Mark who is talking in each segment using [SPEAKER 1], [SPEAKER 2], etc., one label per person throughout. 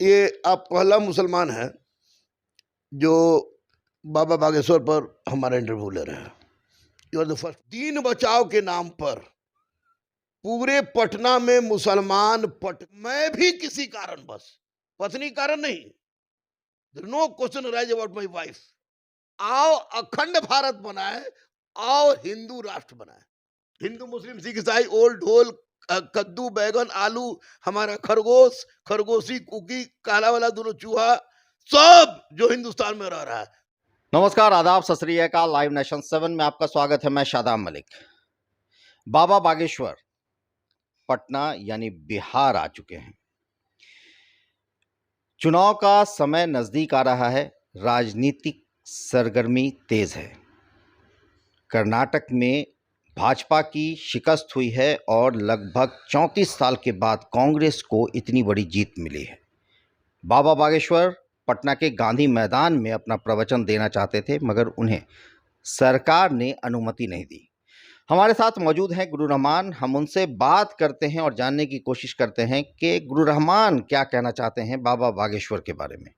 [SPEAKER 1] ये आप पहला मुसलमान हैं जो बाबा बागेश्वर पर हमारा इंटरव्यू ले रहे हैं। You are the first. दीन बचाओ के नाम पर पूरे पटना में मुसलमान मैं भी किसी कारण, बस पत्नी कारण नहीं, no question rise about my wife, आओ अखंड भारत बनाए, आओ हिंदू राष्ट्र बनाए। हिंदू मुस्लिम सिख ईसाई ओल्ड ढोल कद्दू बैगन आलू, हमारा खरगोश खरगोशी कुकी काला वाला दोनों चूहा, सब जो हिंदुस्तान में रह रहा है।
[SPEAKER 2] नमस्कार, आदाब, सत श्री अकाल। लाइव नेशन 7 में आपका स्वागत है। मैं शादाब मलिक। बाबा बागेश्वर पटना यानी बिहार आ चुके हैं। चुनाव का समय नजदीक आ रहा है, राजनीतिक सरगर्मी तेज है। कर्नाटक में भाजपा की शिकस्त हुई है और लगभग 34 साल के बाद कांग्रेस को इतनी बड़ी जीत मिली है। बाबा बागेश्वर पटना के गांधी मैदान में अपना प्रवचन देना चाहते थे, मगर उन्हें सरकार ने अनुमति नहीं दी। हमारे साथ मौजूद हैं गुरु रहमान। हम उनसे बात करते हैं और जानने की कोशिश करते हैं कि गुरु रहमान क्या कहना चाहते हैं बाबा बागेश्वर के बारे में।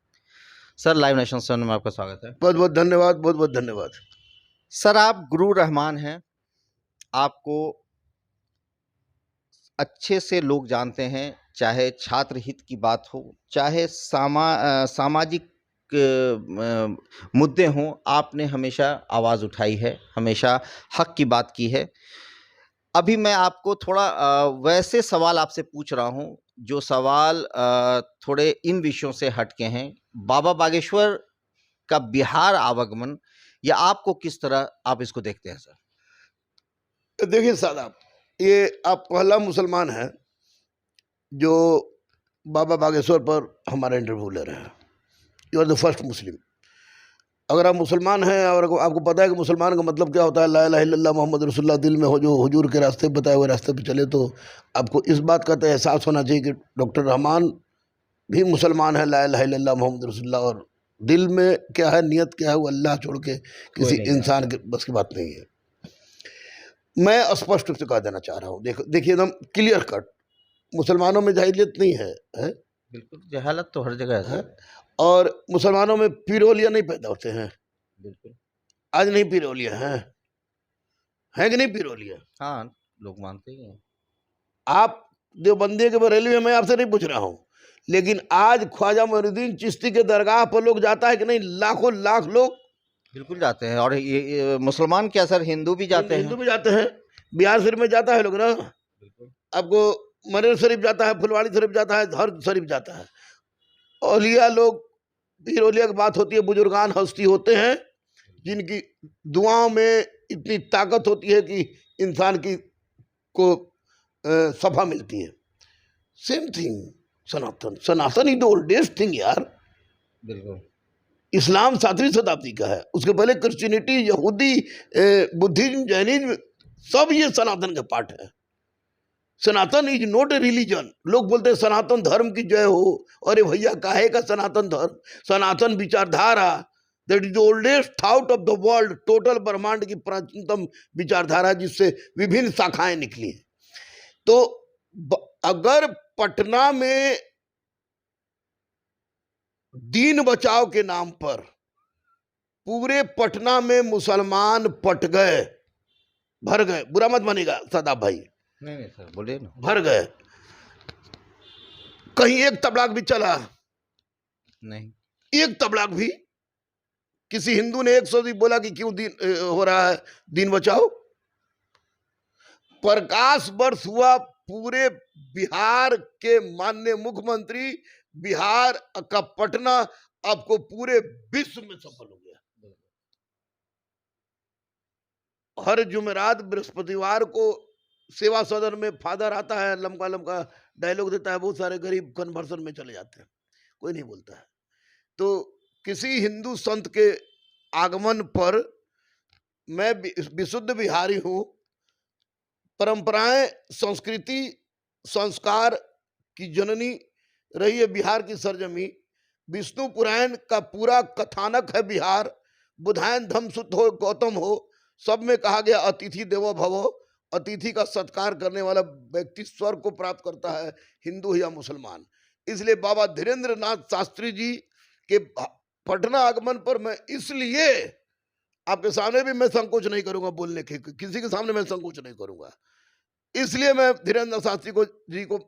[SPEAKER 2] सर, लाइव नेशन 7 में आपका स्वागत है।
[SPEAKER 1] बहुत बहुत धन्यवाद, बहुत बहुत धन्यवाद।
[SPEAKER 2] सर, आप गुरु रहमान हैं, आपको अच्छे से लोग जानते हैं, चाहे छात्र हित की बात हो, चाहे सामाजिक मुद्दे हों, आपने हमेशा आवाज़ उठाई है, हमेशा हक की बात की है। अभी मैं आपको थोड़ा वैसे सवाल आपसे पूछ रहा हूं जो सवाल थोड़े इन विषयों से हटके हैं। बाबा बागेश्वर का बिहार आवागमन, या आपको किस तरह आप इसको देखते हैं सर?
[SPEAKER 1] देखिए साहब, ये आप पहला मुसलमान हैं जो बाबा बागेश्वर पर हमारा इंटरव्यू ले रहे हैं। You are the first Muslim. अगर आप मुसलमान हैं और आपको पता है कि मुसलमान का मतलब क्या होता है, ला इलाहा इल्लल्लाह मोहम्मद रसूलुल्लाह, दिल में हो जो हुजूर के रास्ते बताए हुए रास्ते पे चले, तो आपको इस बात का तो एहसास होना चाहिए कि डॉक्टर रहमान भी मुसलमान है, ला इलाहा इल्लल्लाह मोहम्मद रसूलुल्लाह, और दिल में क्या है, नियत क्या है, वो अल्लाह छोड़ के किसी इंसान के बस की बात नहीं है। मैं स्पष्ट रूप से कह देना चाह रहा हूँ, देखिए एकदम क्लियर कट, मुसलमानों में जाहिलियत नहीं है,
[SPEAKER 2] बिल्कुल, जहालत तो हर जगह है।
[SPEAKER 1] और मुसलमानों में पीरोलिया नहीं पैदा होते हैं।
[SPEAKER 2] बिल्कुल,
[SPEAKER 1] आज नहीं पीरोलिया है कि नहीं पीरोलिया?
[SPEAKER 2] हाँ, लोग मानते ही हैं।
[SPEAKER 1] आप देवबंदी के बरेली में, मैं आपसे नहीं पूछ रहा हूँ, लेकिन आज ख्वाजा मोइनुद्दीन चिश्ती के दरगाह पर लोग जाता है कि नहीं? लाखों लाख लोग
[SPEAKER 2] बिल्कुल जाते हैं। और ये मुसलमान क्या सर, हिंदू भी जाते हैं?
[SPEAKER 1] हिंदू भी जाते हैं। बिहार शरीफ में जाता है लोग ना, आपको मरेर शरीफ जाता है, फुलवाड़ी शरीफ जाता है, हर शरीफ जाता है। औलिया लोग, पीर औलिया की बात होती है, बुजुर्गान हस्ती होते हैं जिनकी दुआओं में इतनी ताकत होती है कि इंसान की को सफा मिलती है। Same thing Sanatan is the oldest thing यार।
[SPEAKER 2] बिल्कुल,
[SPEAKER 1] इस्लाम 7वीं शताब्दी का है, उसके पहले क्रिश्चियनिटी, यहूदी, बुद्धिज्म, जैनिज्म, सब ये सनातन का पार्ट है। सनातन इज नॉट ए रिलीजन। लोग बोलते हैं सनातन धर्म की जय हो, अरे भैया काहे का सनातन धर्म? सनातन विचारधारा, that is the oldest thought of the world, total ब्रह्मांड की प्राचीनतम विचारधारा जिससे विभिन्न शाखाएं निकली हैं। तो अगर पटना में दीन बचाओ के नाम पर पूरे पटना में मुसलमान पट गए, भर गए, बुरा मत मानिएगा सदाब भाई,
[SPEAKER 2] नहीं सर, बोलिए ना,
[SPEAKER 1] भर गए, कहीं एक तबलाक भी चला
[SPEAKER 2] नहीं,
[SPEAKER 1] एक तबलाक भी किसी हिंदू ने 100 भी बोला कि क्यों दीन हो रहा है, दीन बचाओ? प्रकाश वर्ष हुआ पूरे बिहार के माननीय मुख्यमंत्री, बिहार का पटना आपको पूरे विश्व में सफल हो गया। हर जुमेरात बृहस्पतिवार को सेवा सदन में फादर आता है, लंबा लंबा डायलॉग देता है, बहुत सारे गरीब कन्वर्सन में चले जाते हैं, कोई नहीं बोलता है। तो किसी हिंदू संत के आगमन पर मैं विशुद्ध बिहारी हूं, परंपराएं, संस्कृति, संस्कार की जननी रही है बिहार की सरजमी। विष्णु पुराण का पूरा कथानक है बिहार। बुधायन धम सुत हो, गौतम हो, सब में कहा गया अतिथि देवो भवो। अतिथि का सत्कार करने वाला व्यक्ति स्वर्ग को प्राप्त करता है, हिंदू या मुसलमान। इसलिए बाबा धीरेन्द्र नाथ शास्त्री जी के पटना आगमन पर मैं इसलिए आपके सामने भी मैं संकोच नहीं करूंगा बोलने के, किसी के सामने मैं संकोच नहीं करूंगा, इसलिए मैं धीरेन्द्र शास्त्री जी को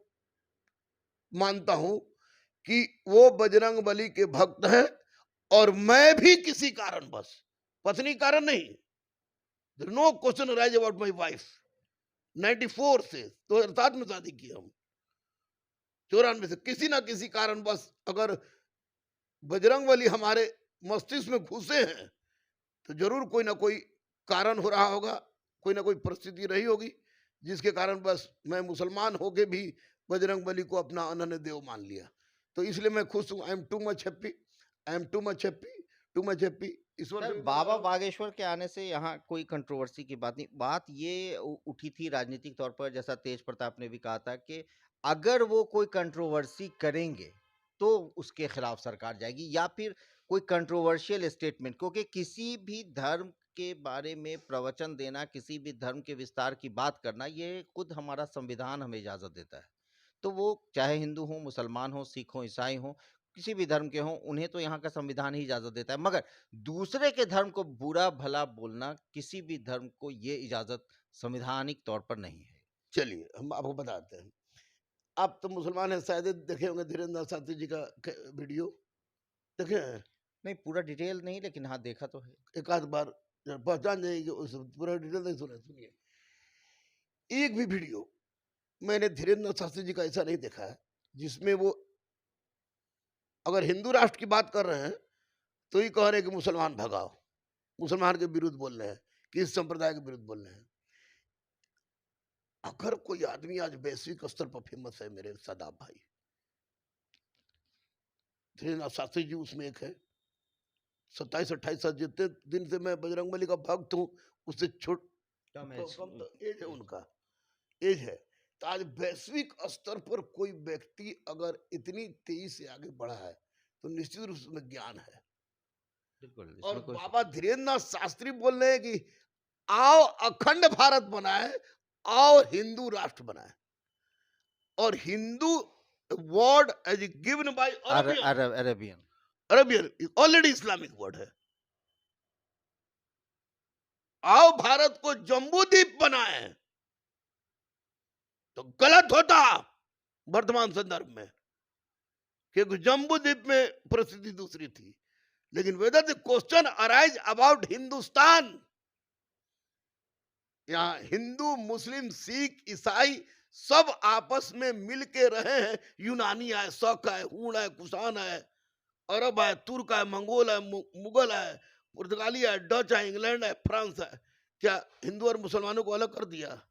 [SPEAKER 1] मानता हूं कि वो बजरंग बली के भक्त हैं। और मैं भी किसी कारणवश, पत्नी कारण नहीं, no question rise about my wife, 94 से 2007 में शादी की हम, 94 से किसी ना किसी कारणवश अगर बजरंग बली हमारे मस्तिष्क में घुसे हैं तो जरूर कोई ना कोई कारण हो रहा होगा, कोई ना कोई परिस्थिति रही होगी जिसके कारण बस मैं मुसलमान होके भी बजरंग बली को अपना अनन्य देव मान लिया। तो इसलिए मैं खुश हूँ। I am too much happy, I am too much happy, too much happy. Ishwar
[SPEAKER 2] sir,
[SPEAKER 1] से भी
[SPEAKER 2] बाबा
[SPEAKER 1] बता रहा हूं।
[SPEAKER 2] बागेश्वर के आने से यहाँ कोई कंट्रोवर्सी की बात नहीं, बात ये उठी थी राजनीतिक तौर पर, जैसा तेज प्रताप ने भी कहा था कि अगर वो कोई कंट्रोवर्सी करेंगे तो उसके खिलाफ सरकार जाएगी, या फिर कोई कंट्रोवर्शियल स्टेटमेंट, क्योंकि किसी भी धर्म के बारे में प्रवचन देना, किसी भी धर्म के विस्तार की बात करना, ये खुद हमारा संविधान हमें इजाजत देता है। तो वो चाहे हिंदू हो, मुसलमान हो, सिख हो, ईसाई हो, किसी भी धर्म के हों, उन्हें तो यहाँ का संविधान ही इजाजत देता है। मगर दूसरे के धर्म को बुरा भला बोलना, किसी भी धर्म को ये इजाजत संवैधानिक तौर पर नहीं है।
[SPEAKER 1] चलिए हम आपको बताते हैं। आप तो मुसलमान हैं, शायद देखे होंगे धीरेन्द्र शास्त्री जी का वीडियो, देखे हैं?
[SPEAKER 2] नहीं पूरा डिटेल नहीं, लेकिन हाँ देखा तो है।
[SPEAKER 1] एक आध बार पहचान जाएगी, उस पूरा डिटेल नहीं सुना। सुनिए, एक भी वीडियो मैंने धीरेन्द्र शास्त्री जी का ऐसा नहीं देखा है जिसमें वो अगर हिंदू राष्ट्र की बात कर रहे हैं तो ये कह रहे हैं कि मुसलमान भगाओ, मुसलमान के विरुद्ध बोल रहे हैं, किस संप्रदाय के विरुद्ध बोल रहे हैं। अगर कोई आदमी आज वैश्विक स्तर पर फेमस है मेरे सदाब भाई, धीरेन्द्र शास्त्री जी उसमें एक है। 27-28 साल जितने दिन से मैं बजरंग बली का भक्त हूँ, उससे कम तो एज है, उनका एज है। तो आज वैश्विक स्तर पर कोई व्यक्ति अगर इतनी तेजी से आगे बढ़ा है तो निश्चित रूप से उसमें ज्ञान है।
[SPEAKER 2] बिल्कुल।
[SPEAKER 1] और बाबा धीरेन्द्र नाथ शास्त्री बोल रहे हैं कि आओ अखंड भारत बनाए, आओ हिंदू राष्ट्र बनाए। और Hindu word as given by
[SPEAKER 2] Arabian
[SPEAKER 1] Arabian already Islamic word है। आओ भारत को जम्बूद्वीप बनाए तो गलत होता वर्तमान संदर्भ में, क्योंकि जम्बूद्वीप में परिस्थिति दूसरी थी। लेकिन whether the question arise about Hindustan, यहाँ हिंदू, मुस्लिम, सिख, ईसाई सब आपस में मिल के रहे हैं। यूनानी है, शक है, हूण है, कुषाण है, अरब है, तुर्क है, मंगोल है, मुगल है, पुर्तगाली है, डच है, इंग्लैंड है, फ्रांस है। क्या हिंदू और मुसलमानों को अलग कर दिया?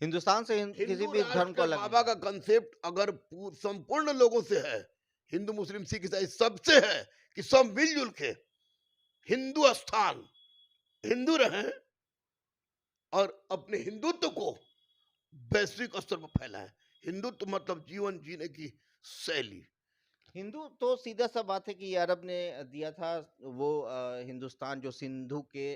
[SPEAKER 2] हिंदुस्तान से किसी भी धर्म को अलग।
[SPEAKER 1] बाबा का कंसेप्ट अगर संपूर्ण लोगों से है, हिंदू, मुस्लिम, सिख, ईसाई सबसे है कि सब मिलजुल के हिंदू स्थान, हिंदू रहें और अपने हिंदुत्व को वैश्विक स्तर पर फैलाएं। हिंदुत्व मतलब जीवन जीने की शैली।
[SPEAKER 2] हिंदू तो सीधा सा बात है कि अरब ने दिया था वो हिंदुस्तान जो सिंधु के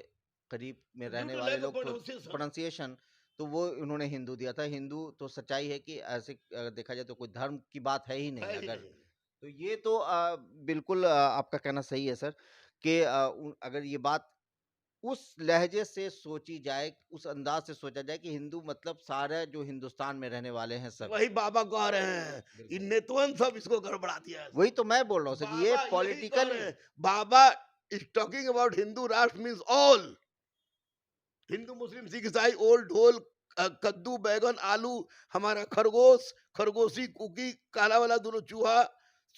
[SPEAKER 2] करीब में रहने वाले लोग, प्रोनाउंसिएशन, तो वो उन्होंने हिंदू दिया था। हिंदू तो सच्चाई है कि ऐसे अगर देखा जाए तो कोई धर्म की बात है ही नहीं। अगर तो ये तो बिल्कुल आपका कहना सही है सर कि अगर ये बात उस लहजे से सोची जाए, उस अंदाज से सोचा जाए कि हिंदू मतलब सारे जो हिंदुस्तान में रहने वाले हैं सब,
[SPEAKER 1] वही बाबा कह रहे हैं। इन नेतवन सब इसको गड़बड़ा दिया है।
[SPEAKER 2] वही तो मैं बोल रहा हूँ सर, ये political.
[SPEAKER 1] Baba is talking about Hindu राष्ट्र मींस ऑल, हिंदू, मुस्लिम, सिख, ईसाई, ओल, ढोल, कद्दू, बैगन, आलू, हमारा खरगोश, खरगोशी, कुकी, काला वाला दोनों चूहा,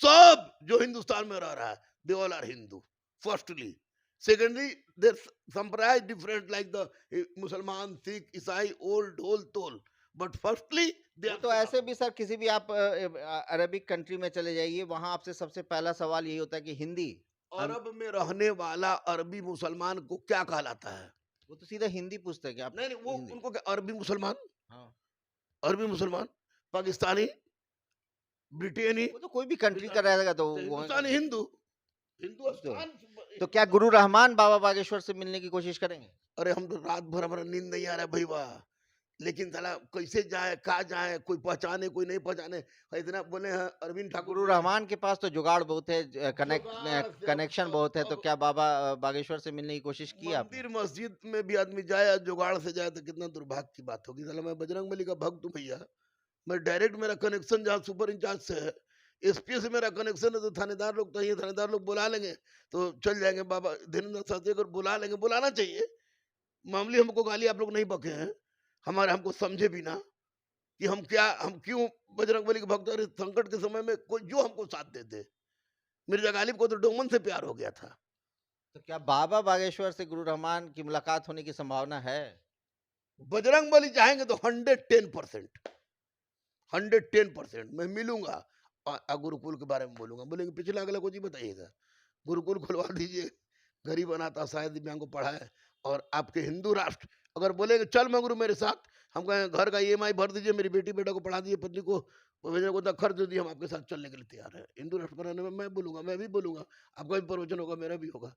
[SPEAKER 1] सब जो हिंदुस्तान में रह रहा है, they all are Hindu. Firstly, secondly their संप्रदाय डिफरेंट लाइक द मुसलमान, सिख, ईसाई, ओल, ढोल, तोल, बट फर्स्टली
[SPEAKER 2] तो ऐसे भी सर किसी भी आप अरबिक कंट्री में चले जाइए, वहां आपसे सबसे पहला सवाल यही होता है कि हिंदी।
[SPEAKER 1] अरब में रहने वाला अरबी मुसलमान को क्या कहलाता है?
[SPEAKER 2] वो तो सीधा हिंदी पूछते हैं कि आप।
[SPEAKER 1] नहीं, वो उनको क्या अरबी मुसलमान?
[SPEAKER 2] हाँ,
[SPEAKER 1] अरबी मुसलमान, पाकिस्तानी, ब्रिटेनी,
[SPEAKER 2] वो तो कोई भी कंट्री का रहेगा तो
[SPEAKER 1] हिंदुस्तानी, हिंदू, हिंदुस्तान।
[SPEAKER 2] तो क्या गुरु रहमान बाबा बागेश्वर से मिलने की कोशिश करेंगे?
[SPEAKER 1] अरे हम तो रात भर हमारा नींद नहीं आ रहा है भाई वाह, लेकिन साला कैसे जाए, कहाँ जाए, कोई पहचाने, कोई नहीं पहचाने। इतना बोले हैं अरविंद ठाकुर
[SPEAKER 2] गुरु
[SPEAKER 1] जी,
[SPEAKER 2] रहमान के पास तो जुगाड़ बहुत है,
[SPEAKER 1] जुगाड़ से
[SPEAKER 2] कनेक्शन बहुत है, तो
[SPEAKER 1] अब
[SPEAKER 2] क्या बाबा बागेश्वर से मिलने की कोशिश की आपने?
[SPEAKER 1] मंदिर मस्जिद में भी आदमी जाए, जुगाड़ से जाए तो कितना दुर्भाग्य की बात होगी। साला मैं बजरंगबली का भक्त हूँ भैया। मैं डायरेक्ट, मेरा कनेक्शन जहाँ सुपर इंचार्ज से है, एसपी से मेरा कनेक्शन है, तो थानेदार लोग, तो ये थानेदार लोग बुला लेंगे तो चल जाएंगे। बाबा धीरेन्द्र शास्त्री अगर बुला लेंगे, बुलाना चाहिए। मामूली हमको गाली आप लोग नहीं बके हैं, हमारे हमको समझे भी ना कि हम क्या, हम क्यों बजरंगबली के भक्त। और इस संकट के समय में कोई जो हमको साथ दे दे। मिर्जा गालिब को तो डोमन से प्यार हो गया था।
[SPEAKER 2] तो क्या बाबा बागेश्वर से गुरु रहमान की मुलाकात होने की संभावना है?
[SPEAKER 1] बजरंगबली चाहेंगे तो 110%, 110% मैं मिलूंगा। और गुरुकुल के बारे में बोलूंगा, बोलेंगे पिछला अगला कुछ ही बताइएगा। गुरुकुल खुलवा दीजिए, गरीब अनाथ असहाय दिव्यांग को पढ़ाए। और आपके हिंदू राष्ट्र अगर बोलेंगे चल मगरू मेरे साथ, हम कहें घर का ईएमआई भर दीजिए, मेरी बेटी बेटा को पढ़ा दीजिए, पत्नी को भेजने को उतना खर्च दीजिए, हम आपके साथ चलने के लिए तैयार है। हिंदू राष्ट्र बनाने में मैं बोलूंगा, मैं भी बोलूंगा, आपका भी प्रवचन होगा, मेरा भी होगा।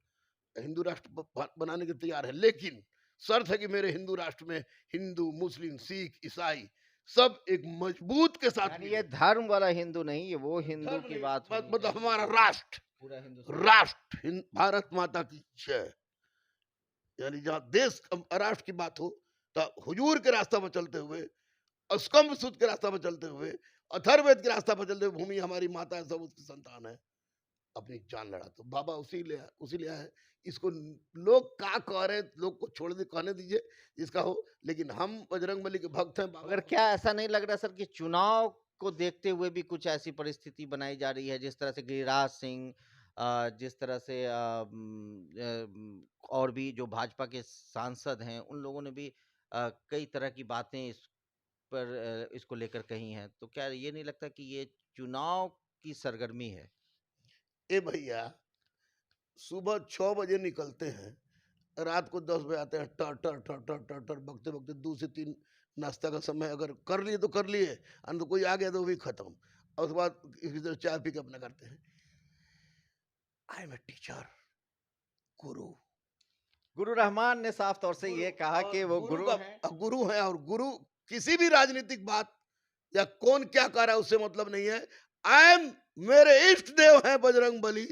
[SPEAKER 1] हिंदू राष्ट्र बनाने के तैयार है, लेकिन शर्त है कि मेरे हिंदू राष्ट्र में हिंदू, मुस्लिम, सिख, ईसाई सब एक मजबूत के साथ
[SPEAKER 2] यानी
[SPEAKER 1] मिले।
[SPEAKER 2] ये धर्म वाला हिंदू नहीं, ये वो हिंदू
[SPEAKER 1] धर्म
[SPEAKER 2] की
[SPEAKER 1] नहीं,
[SPEAKER 2] बात होनी
[SPEAKER 1] मतलब
[SPEAKER 2] चाहिए,
[SPEAKER 1] हमारा राष्ट्र,
[SPEAKER 2] पूरा हिंदुस्तान।
[SPEAKER 1] राष्ट्र भारत माता की जय। यानी जहाँ देश राष्ट्र की बात हो, तो हुजूर के रास्ता पर चलते हुए, अस्कम्भ सूत्र के रास्ता पर चलते हुए, अथर्ववेद के रास्ता पर चलते हुए, भूमि हमारी माता है, सब उसकी संतान है, अपनी जान लड़ा। तो बाबा उसी लिया है। इसको लोग क्या कह रहे हैं, लोग को छोड़ दे, कहने दीजिए जिसका हो, लेकिन हम बजरंगबली के भक्त हैं। बाबा
[SPEAKER 2] मगर क्या ऐसा नहीं लग रहा सर कि चुनाव को देखते हुए भी कुछ ऐसी परिस्थिति बनाई जा रही है, जिस तरह से गिरिराज सिंह, जिस तरह से और भी जो भाजपा के सांसद हैं, उन लोगों ने भी कई तरह की बातें इस पर इसको लेकर कही हैं, तो क्या ये नहीं लगता कि ये चुनाव की सरगर्मी है?
[SPEAKER 1] ए भैया, सुबह 6 बजे निकलते हैं, रात को 10 बजे आते हैं, टर टर टर टर टर टर बकते बकते 2 से 3 नाश्ता का समय अगर कर लिए तो कर लिए, और तो कोई आ गया तो वो भी खत्म। और उसके बाद किसी तरह चाय पी के अपना करते हैं। आई एम ए टीचर, गुरु।
[SPEAKER 2] गुरु रहमान ने साफ तौर से
[SPEAKER 1] गुरु
[SPEAKER 2] ये कहा
[SPEAKER 1] और
[SPEAKER 2] कि वो
[SPEAKER 1] गुरु
[SPEAKER 2] गुरु
[SPEAKER 1] का
[SPEAKER 2] हैं।
[SPEAKER 1] गुरु है, और गुरु किसी भी राजनीतिक बात या कौन क्या कर रहा है उससे मतलब नहीं है। आई एम, मेरे इष्ट देव हैं बजरंग बली,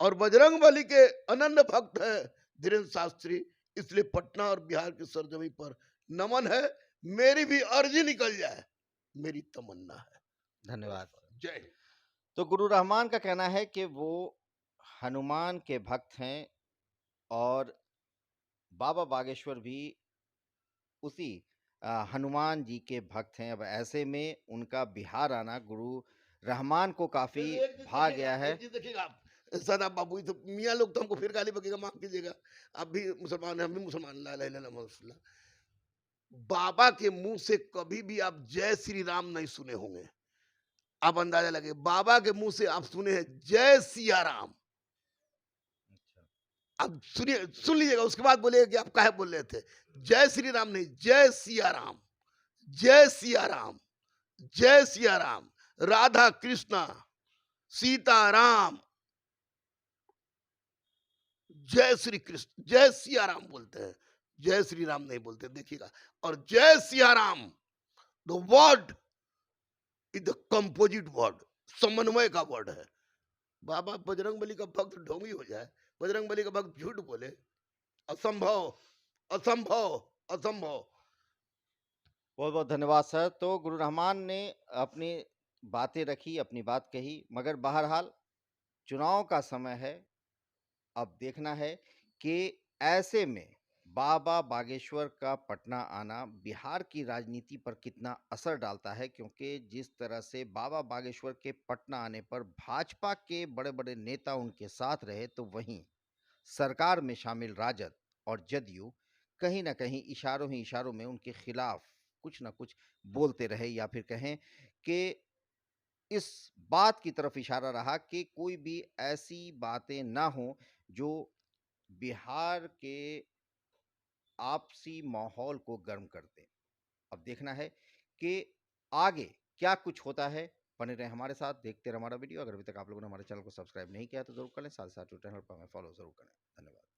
[SPEAKER 1] और बजरंग बली के अनन्य भक्त है धीरेन्द्र शास्त्री। इसलिए पटना और बिहार की सरजमी पर नमन है। मेरी भी अर्जी निकल जाए, मेरी तमन्ना है।
[SPEAKER 2] धन्यवाद।
[SPEAKER 1] जय हिंद।
[SPEAKER 2] तो गुरु रहमान का कहना है कि वो हनुमान के भक्त हैं और बाबा बागेश्वर भी उसी हनुमान जी के भक्त हैं। अब ऐसे में उनका बिहार आना गुरु रहमान को काफी
[SPEAKER 1] एक चीज
[SPEAKER 2] भा
[SPEAKER 1] देखिएगा,
[SPEAKER 2] गया है।
[SPEAKER 1] एक चीज देखिएगा आप, सदाब बाबू, ये तो मियाँ लोग तो हमको फिर गाली बकेगा, माफ कीजिएगा। आप भी मुसलमान हैं, हम भी मुसलमान, ला इलाहा इल्लल्लाह मुहम्मद रसूलुल्लाह। बाबा के मुंह से कभी भी आप जय श्री राम नहीं सुने होंगे। आप अंदाजा लगे, बाबा के मुंह से आप सुने हैं जय सिया राम।
[SPEAKER 2] अच्छा।
[SPEAKER 1] आप सुनिए, सुन लीजिएगा, उसके बाद बोलिएगा कि आप काहे बोल रहे थे। जय श्री राम नहीं, जय सिया राम, जय सिया राम, जय सिया राम। राधा कृष्णा, सीता राम, जय श्री कृष्ण, जय सिया राम बोलते हैं, जय श्री राम नहीं बोलते, देखिएगा। और जय Siya Ram, the word is the composite word, समन्वय का वर्ड है। बाबा बजरंगबली का भक्त ढोंगी हो जाए, बजरंगबली का भक्त झूठ बोले, असंभव, असंभव, असंभव।
[SPEAKER 2] बहुत बहुत धन्यवाद सर। तो गुरु रहमान ने अपनी बातें रखी, अपनी बात कही, मगर बहरहाल चुनाव का समय है। अब देखना है कि ऐसे में बाबा बागेश्वर का पटना आना बिहार की राजनीति पर कितना असर डालता है, क्योंकि जिस तरह से बाबा बागेश्वर के पटना आने पर भाजपा के बड़े-बड़े नेता उनके साथ रहे, तो वहीं सरकार में शामिल राजद और जदयू कहीं न कहीं इशारों ही इशारों में उनके खिलाफ कुछ न कुछ बोलते रहे, या फिर कहें कि इस बात की तरफ इशारा रहा कि कोई भी ऐसी बातें ना हो जो बिहार के आपसी माहौल को गर्म कर दें। अब देखना है कि आगे क्या कुछ होता है। बने रहें हमारे साथ, देखते रहें हमारा वीडियो। अगर अभी तक आप लोगों ने हमारे चैनल को सब्सक्राइब नहीं किया तो जरूर कर लें, साथ ही साथ ट्विटर हैंडल पर हमें फॉलो जरूर करें। धन्यवाद।